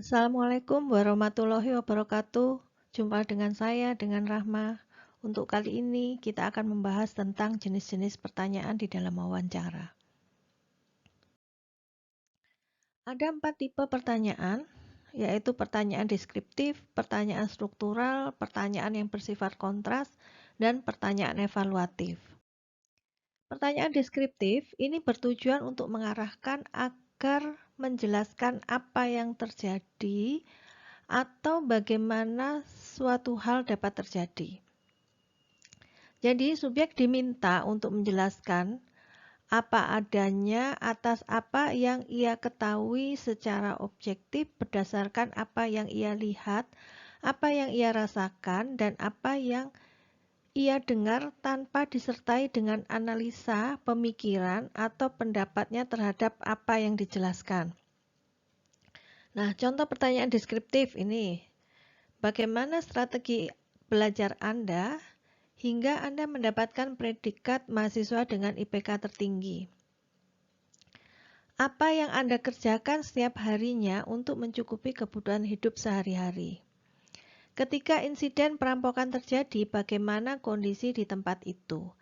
Assalamualaikum warahmatullahi wabarakatuh. Jumpa dengan saya, dengan Rahma. Untuk kali ini kita akan membahas tentang jenis-jenis pertanyaan di dalam wawancara. Ada 4 tipe pertanyaan, yaitu pertanyaan deskriptif, pertanyaan struktural, pertanyaan yang bersifat kontras, dan pertanyaan evaluatif. Pertanyaan deskriptif ini bertujuan untuk mengarahkan agar menjelaskan apa yang terjadi atau bagaimana suatu hal dapat terjadi. Jadi, subjek diminta untuk menjelaskan apa adanya atas apa yang ia ketahui secara objektif berdasarkan apa yang ia lihat, apa yang ia rasakan, dan apa yang ia dengar tanpa disertai dengan analisa, pemikiran, atau pendapatnya terhadap apa yang dijelaskan. Nah, contoh pertanyaan deskriptif ini. Bagaimana strategi belajar Anda hingga Anda mendapatkan predikat mahasiswa dengan IPK tertinggi? Apa yang Anda kerjakan setiap harinya untuk mencukupi kebutuhan hidup sehari-hari? Ketika insiden perampokan terjadi, bagaimana kondisi di tempat itu?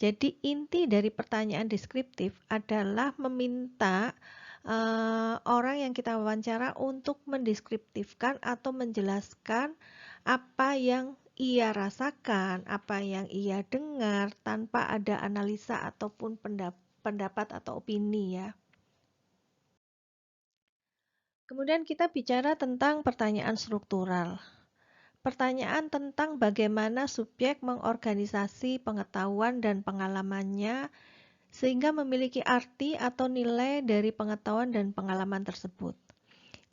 Jadi inti dari pertanyaan deskriptif adalah meminta orang yang kita wawancara untuk mendeskriptifkan atau menjelaskan apa yang ia rasakan, apa yang ia dengar tanpa ada analisa ataupun pendapat atau opini ya. Kemudian kita bicara tentang pertanyaan struktural. Pertanyaan tentang bagaimana subjek mengorganisasi pengetahuan dan pengalamannya sehingga memiliki arti atau nilai dari pengetahuan dan pengalaman tersebut.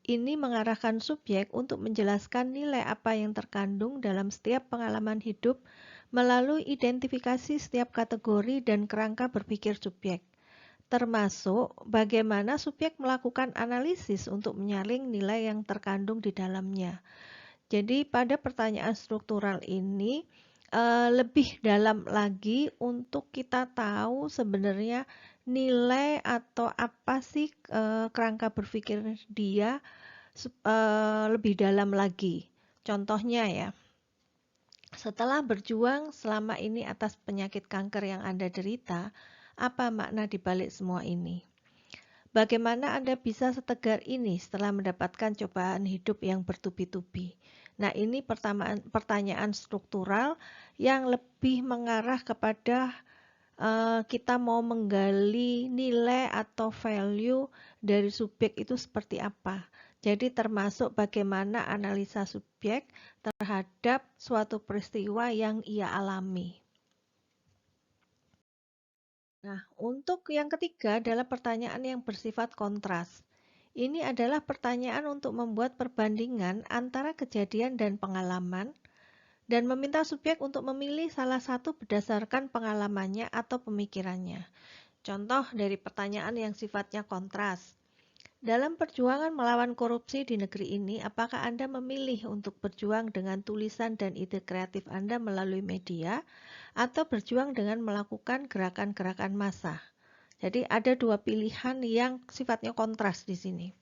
Ini mengarahkan subjek untuk menjelaskan nilai apa yang terkandung dalam setiap pengalaman hidup melalui identifikasi setiap kategori dan kerangka berpikir subjek, termasuk bagaimana subjek melakukan analisis untuk menyaring nilai yang terkandung di dalamnya. Jadi pada pertanyaan struktural ini lebih dalam lagi untuk kita tahu sebenarnya nilai atau apa sih kerangka berpikir dia lebih dalam lagi. Contohnya ya, setelah berjuang selama ini atas penyakit kanker yang Anda derita, apa makna dibalik semua ini? Bagaimana Anda bisa setegar ini setelah mendapatkan cobaan hidup yang bertubi-tubi? Nah, ini pertanyaan struktural yang lebih mengarah kepada kita mau menggali nilai atau value dari subjek itu seperti apa. Jadi termasuk bagaimana analisa subjek terhadap suatu peristiwa yang ia alami. Nah, untuk yang ketiga adalah pertanyaan yang bersifat kontras. Ini adalah pertanyaan untuk membuat perbandingan antara kejadian dan pengalaman dan meminta subjek untuk memilih salah satu berdasarkan pengalamannya atau pemikirannya. Contoh dari pertanyaan yang sifatnya kontras. Dalam perjuangan melawan korupsi di negeri ini, apakah Anda memilih untuk berjuang dengan tulisan dan ide kreatif Anda melalui media atau berjuang dengan melakukan gerakan-gerakan massa? Jadi ada dua pilihan yang sifatnya kontras di sini.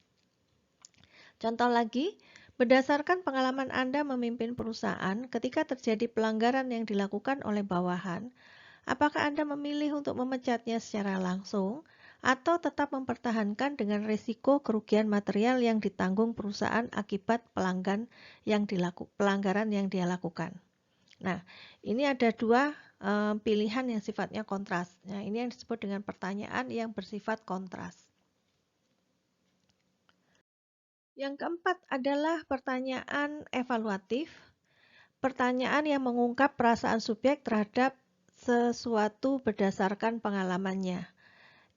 Contoh lagi, berdasarkan pengalaman Anda memimpin perusahaan, ketika terjadi pelanggaran yang dilakukan oleh bawahan, apakah Anda memilih untuk memecatnya secara langsung atau tetap mempertahankan dengan risiko kerugian material yang ditanggung perusahaan akibat pelanggaran yang dia lakukan? Nah, ini ada dua pilihan yang sifatnya kontras. Nah, ini yang disebut dengan pertanyaan yang bersifat kontras. Yang keempat adalah pertanyaan evaluatif. Pertanyaan yang mengungkap perasaan subjek terhadap sesuatu berdasarkan pengalamannya.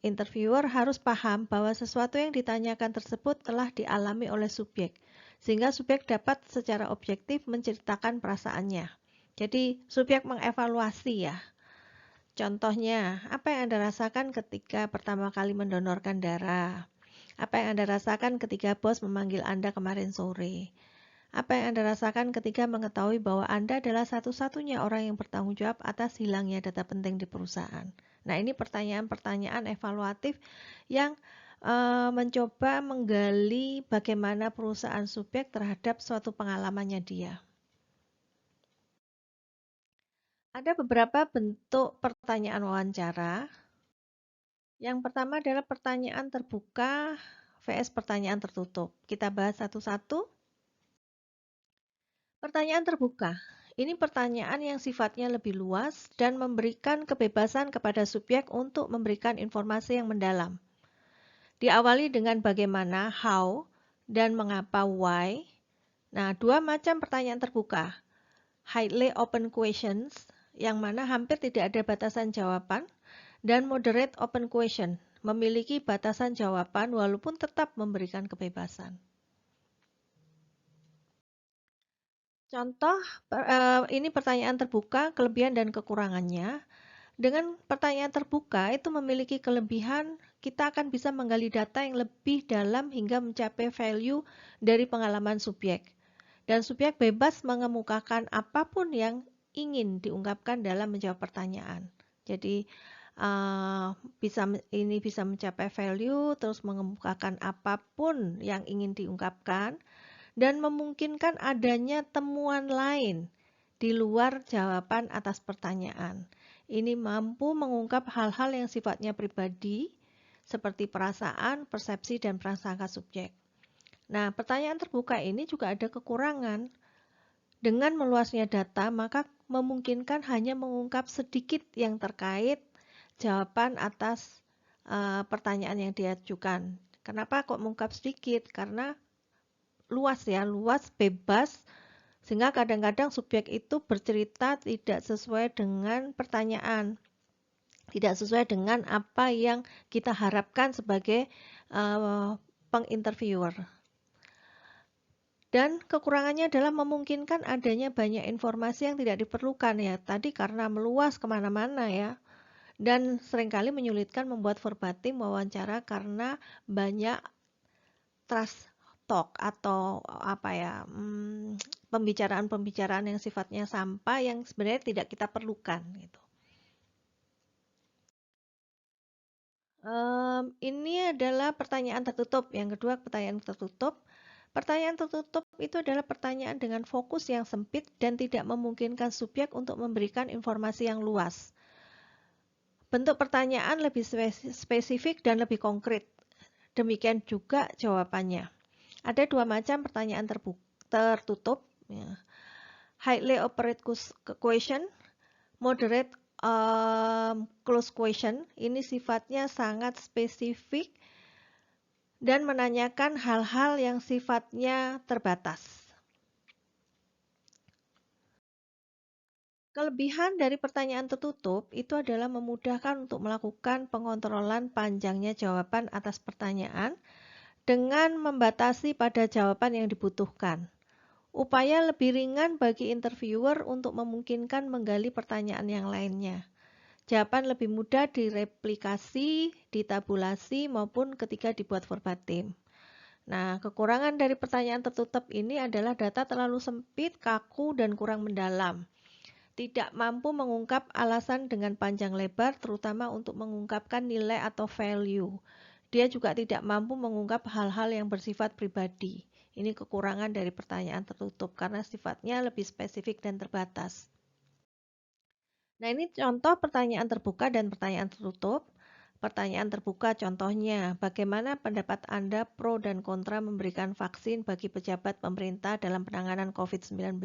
Interviewer harus paham bahwa sesuatu yang ditanyakan tersebut telah dialami oleh subjek, sehingga subjek dapat secara objektif menceritakan perasaannya. Jadi, subjek mengevaluasi ya. Contohnya, apa yang Anda rasakan ketika pertama kali mendonorkan darah? Apa yang Anda rasakan ketika bos memanggil Anda kemarin sore? Apa yang Anda rasakan ketika mengetahui bahwa Anda adalah satu-satunya orang yang bertanggung jawab atas hilangnya data penting di perusahaan? Nah, ini pertanyaan-pertanyaan evaluatif yang mencoba menggali bagaimana perusahaan subjek terhadap suatu pengalamannya dia. Ada beberapa bentuk pertanyaan wawancara. Yang pertama adalah pertanyaan terbuka vs pertanyaan tertutup. Kita bahas satu-satu. Pertanyaan terbuka. Ini pertanyaan yang sifatnya lebih luas dan memberikan kebebasan kepada subjek untuk memberikan informasi yang mendalam. Diawali dengan bagaimana, how, dan mengapa, why. Nah, dua macam pertanyaan terbuka. Highly open questions, yang mana hampir tidak ada batasan jawaban, dan moderate open question, memiliki batasan jawaban walaupun tetap memberikan kebebasan. Contoh, ini pertanyaan terbuka, kelebihan dan kekurangannya. Dengan pertanyaan terbuka itu memiliki kelebihan, kita akan bisa menggali data yang lebih dalam hingga mencapai value dari pengalaman subjek. Dan subjek bebas mengemukakan apapun yang ingin diungkapkan dalam menjawab pertanyaan. Jadi ini bisa mencapai value, terus mengemukakan apapun yang ingin diungkapkan, dan memungkinkan adanya temuan lain di luar jawaban atas pertanyaan. Ini mampu mengungkap hal-hal yang sifatnya pribadi, seperti perasaan, persepsi, dan prasangka subjek. Nah, pertanyaan terbuka ini juga ada kekurangan. Dengan meluasnya data, maka memungkinkan hanya mengungkap sedikit yang terkait jawaban atas pertanyaan yang diajukan. Kenapa kok mengungkap sedikit? Karena luas ya, luas, bebas, sehingga kadang-kadang subjek itu bercerita tidak sesuai dengan pertanyaan, tidak sesuai dengan apa yang kita harapkan sebagai penginterviewer. Dan kekurangannya adalah memungkinkan adanya banyak informasi yang tidak diperlukan ya, tadi karena meluas kemana-mana ya, dan seringkali menyulitkan membuat verbatim wawancara karena banyak trust talk atau pembicaraan-pembicaraan yang sifatnya sampah yang sebenarnya tidak kita perlukan gitu. Ini adalah pertanyaan tertutup. Yang kedua, pertanyaan tertutup. Pertanyaan tertutup itu adalah pertanyaan dengan fokus yang sempit dan tidak memungkinkan subjek untuk memberikan informasi yang luas. Bentuk pertanyaan lebih spesifik dan lebih konkret. Demikian juga jawabannya. Ada dua macam pertanyaan tertutup. Highly operate question, moderate close question. Ini sifatnya sangat spesifik dan menanyakan hal-hal yang sifatnya terbatas. Kelebihan dari pertanyaan tertutup itu adalah memudahkan untuk melakukan pengontrolan panjangnya jawaban atas pertanyaan dengan membatasi pada jawaban yang dibutuhkan. Upaya lebih ringan bagi interviewer untuk memungkinkan menggali pertanyaan yang lainnya. Jawaban lebih mudah direplikasi, ditabulasi, maupun ketika dibuat verbatim. Nah, kekurangan dari pertanyaan tertutup ini adalah data terlalu sempit, kaku, dan kurang mendalam. Tidak mampu mengungkap alasan dengan panjang lebar, terutama untuk mengungkapkan nilai atau value. Dia juga tidak mampu mengungkap hal-hal yang bersifat pribadi. Ini kekurangan dari pertanyaan tertutup karena sifatnya lebih spesifik dan terbatas. Nah, ini contoh pertanyaan terbuka dan pertanyaan tertutup. Pertanyaan terbuka contohnya, bagaimana pendapat Anda pro dan kontra memberikan vaksin bagi pejabat pemerintah dalam penanganan COVID-19?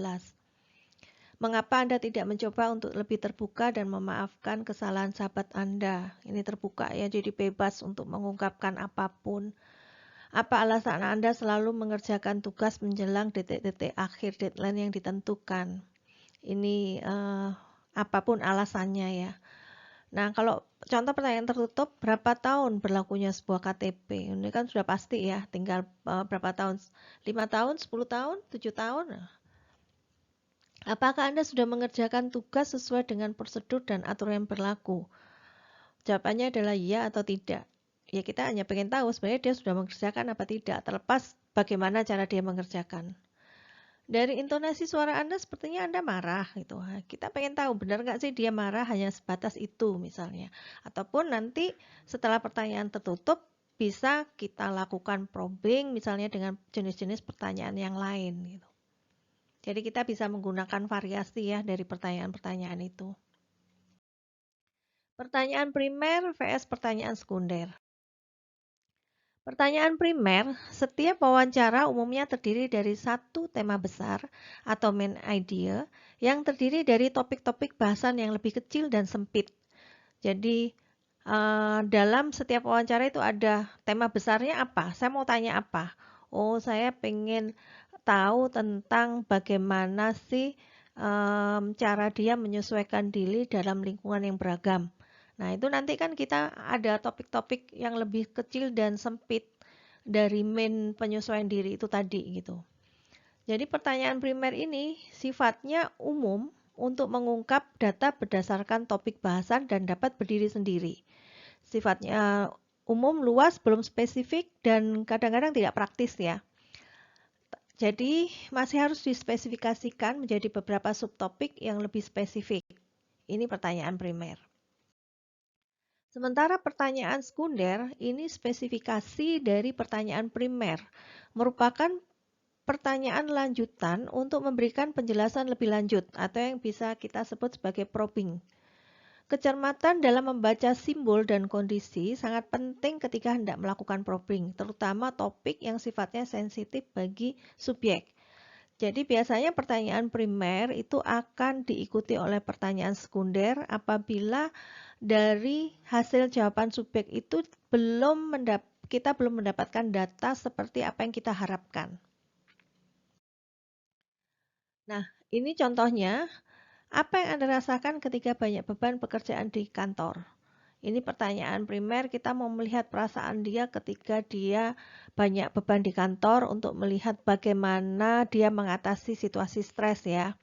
Mengapa Anda tidak mencoba untuk lebih terbuka dan memaafkan kesalahan sahabat Anda? Ini terbuka ya, jadi bebas untuk mengungkapkan apapun. Apa alasan Anda selalu mengerjakan tugas menjelang detik-detik akhir deadline yang ditentukan? Ini apapun alasannya ya. Nah, kalau contoh pertanyaan tertutup, berapa tahun berlakunya sebuah KTP? Ini kan sudah pasti ya, tinggal berapa tahun? 5 tahun, 10 tahun, 7 tahun? Apakah Anda sudah mengerjakan tugas sesuai dengan prosedur dan aturan yang berlaku? Jawabannya adalah iya atau tidak. Ya, kita hanya pengen tahu sebenarnya dia sudah mengerjakan apa tidak, terlepas bagaimana cara dia mengerjakan. Dari intonasi suara Anda sepertinya Anda marah gitu. Kita pengen tahu benar nggak sih dia marah hanya sebatas itu misalnya. Ataupun nanti setelah pertanyaan tertutup, bisa kita lakukan probing misalnya dengan jenis-jenis pertanyaan yang lain gitu. Jadi kita bisa menggunakan variasi ya dari pertanyaan-pertanyaan itu. Pertanyaan primer vs pertanyaan sekunder. Pertanyaan primer, setiap wawancara umumnya terdiri dari satu tema besar atau main idea yang terdiri dari topik-topik bahasan yang lebih kecil dan sempit. Jadi dalam setiap wawancara itu ada tema besarnya apa? Saya mau tanya apa? Oh, saya pengen tahu tentang bagaimana sih cara dia menyesuaikan diri dalam lingkungan yang beragam. Nah, itu nanti kan kita ada topik-topik yang lebih kecil dan sempit dari main penyesuaian diri itu tadi gitu. Jadi pertanyaan primer ini sifatnya umum untuk mengungkap data berdasarkan topik bahasan dan dapat berdiri sendiri. Sifatnya umum, luas, belum spesifik, dan kadang-kadang tidak praktis ya. Jadi masih harus dispesifikasikan menjadi beberapa subtopik yang lebih spesifik. Ini pertanyaan primer. Sementara pertanyaan sekunder ini spesifikasi dari pertanyaan primer, merupakan pertanyaan lanjutan untuk memberikan penjelasan lebih lanjut atau yang bisa kita sebut sebagai probing. Kecermatan dalam membaca simbol dan kondisi sangat penting ketika hendak melakukan probing, terutama topik yang sifatnya sensitif bagi subjek. Jadi biasanya pertanyaan primer itu akan diikuti oleh pertanyaan sekunder apabila dari hasil jawaban subjek itu kita belum mendapatkan data seperti apa yang kita harapkan. Nah, ini contohnya, apa yang Anda rasakan ketika banyak beban pekerjaan di kantor? Ini pertanyaan primer, kita mau melihat perasaan dia ketika dia banyak beban di kantor untuk melihat bagaimana dia mengatasi situasi stres ya.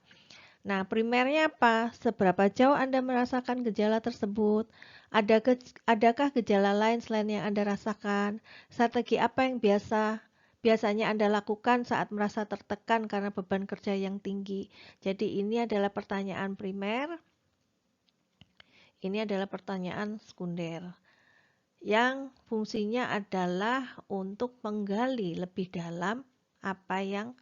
Nah, primernya apa? Seberapa jauh Anda merasakan gejala tersebut? Adakah gejala lain selain yang Anda rasakan? Strategi apa yang biasanya Anda lakukan saat merasa tertekan karena beban kerja yang tinggi? Jadi ini adalah pertanyaan primer. Ini adalah pertanyaan sekunder yang fungsinya adalah untuk menggali lebih dalam apa yang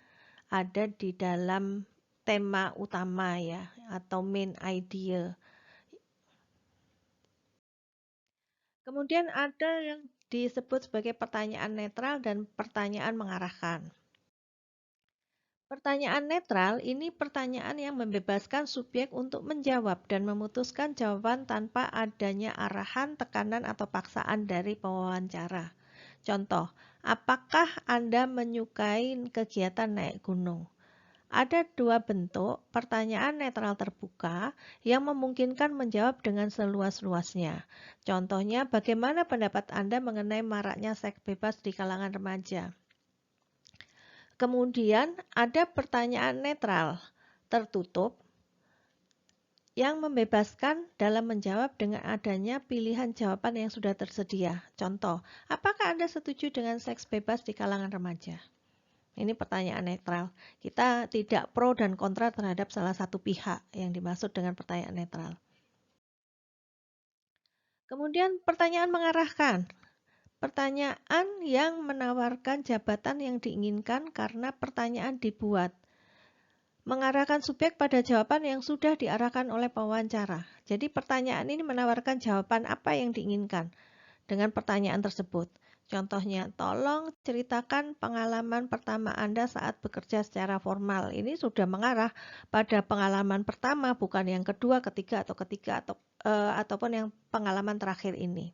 ada di dalam tema utama ya atau main idea. Kemudian ada yang disebut sebagai pertanyaan netral dan pertanyaan mengarahkan. Pertanyaan netral ini pertanyaan yang membebaskan subjek untuk menjawab dan memutuskan jawaban tanpa adanya arahan, tekanan, atau paksaan dari pewawancara. Contoh, apakah Anda menyukai kegiatan naik gunung? Ada dua bentuk pertanyaan netral terbuka yang memungkinkan menjawab dengan seluas-luasnya. Contohnya, bagaimana pendapat Anda mengenai maraknya seks bebas di kalangan remaja? Kemudian ada pertanyaan netral tertutup yang membebaskan dalam menjawab dengan adanya pilihan jawaban yang sudah tersedia. Contoh, apakah Anda setuju dengan seks bebas di kalangan remaja? Ini pertanyaan netral. Kita tidak pro dan kontra terhadap salah satu pihak yang dimaksud dengan pertanyaan netral. Kemudian pertanyaan mengarahkan. Pertanyaan yang menawarkan jabatan yang diinginkan karena pertanyaan dibuat. Mengarahkan subjek pada jawaban yang sudah diarahkan oleh pewawancara. Jadi pertanyaan ini menawarkan jawaban apa yang diinginkan dengan pertanyaan tersebut. Contohnya, tolong ceritakan pengalaman pertama Anda saat bekerja secara formal. Ini sudah mengarah pada pengalaman pertama, bukan yang kedua, ketiga, ataupun yang pengalaman terakhir ini.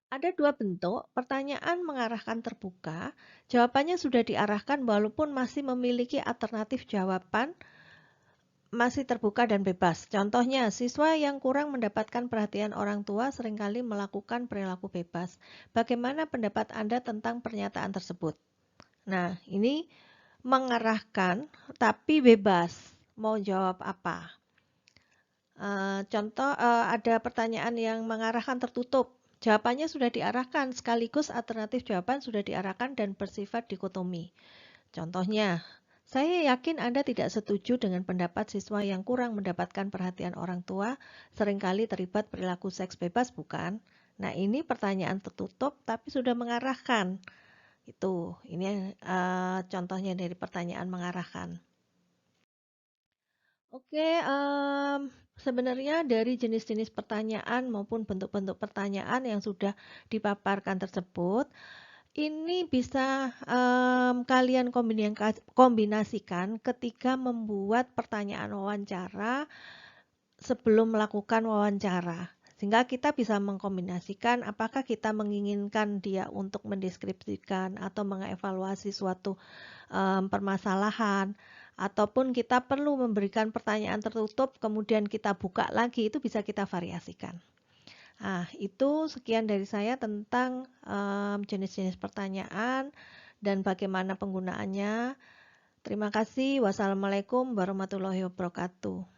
Ada dua bentuk, pertanyaan mengarahkan terbuka, jawabannya sudah diarahkan walaupun masih memiliki alternatif jawaban, masih terbuka dan bebas. Contohnya, siswa yang kurang mendapatkan perhatian orang tua seringkali melakukan perilaku bebas. Bagaimana pendapat Anda tentang pernyataan tersebut? Nah, ini mengarahkan tapi bebas. Mau jawab apa? Contoh, ada pertanyaan yang mengarahkan tertutup. Jawabannya sudah diarahkan, sekaligus alternatif jawaban sudah diarahkan dan bersifat dikotomi. Contohnya, saya yakin Anda tidak setuju dengan pendapat siswa yang kurang mendapatkan perhatian orang tua, seringkali terlibat perilaku seks bebas, bukan? Nah, ini pertanyaan tertutup tapi sudah mengarahkan. Ini contohnya dari pertanyaan mengarahkan. Oke, sebenarnya dari jenis-jenis pertanyaan maupun bentuk-bentuk pertanyaan yang sudah dipaparkan tersebut, ini bisa kalian kombinasikan ketika membuat pertanyaan wawancara sebelum melakukan wawancara. Sehingga kita bisa mengkombinasikan apakah kita menginginkan dia untuk mendeskripsikan atau mengevaluasi suatu permasalahan, ataupun kita perlu memberikan pertanyaan tertutup kemudian kita buka lagi, itu bisa kita variasikan. Nah, itu sekian dari saya tentang jenis-jenis pertanyaan dan bagaimana penggunaannya. Terima kasih. Wassalamualaikum warahmatullahi wabarakatuh.